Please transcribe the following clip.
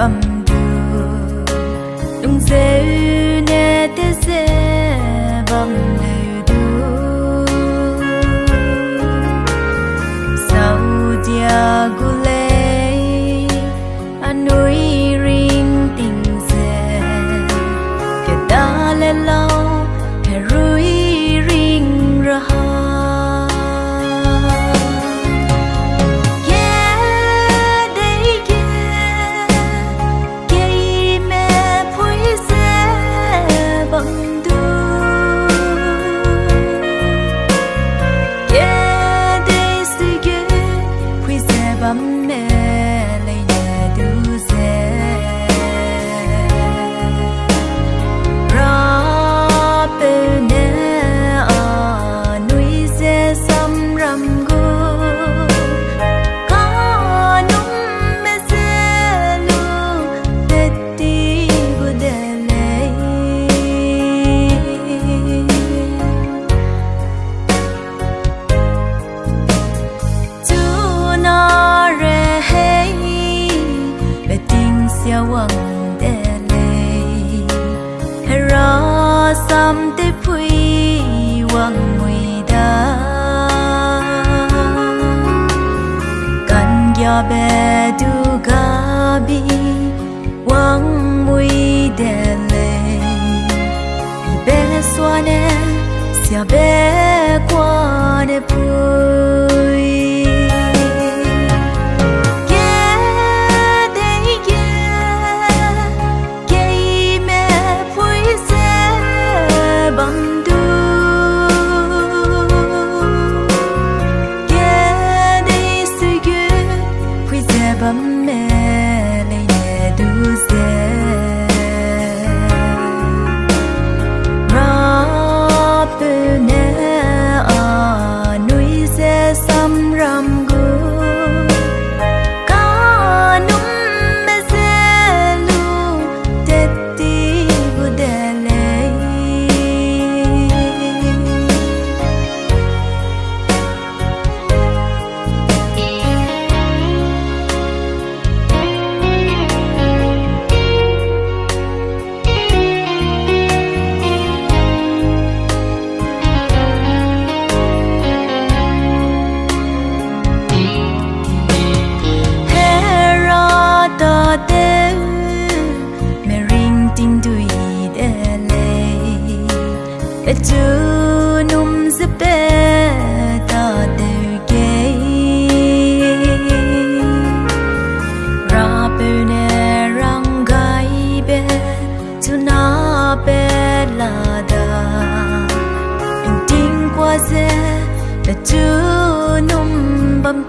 bamdu Lungjeu ne tewze leudu Saudiak gulei anui ringting Keda lelau herui ring rahang Kedei keyi me phuize bamdu Kedei suigut phuize bamme leine duze Rapeu ne anui samram Kanum meze delei Chuna rehei siawang delei sam te phuize mui da kan ya be du gabi wang mui delei be swane sia be kwa ne phuize bamdu Kedei suigut phuize bamme leine duze Rapeu ne anui samram Kanum meze delei Num zebe ta Rapeu ne rangai be Chuna be lada ringting quaze num bam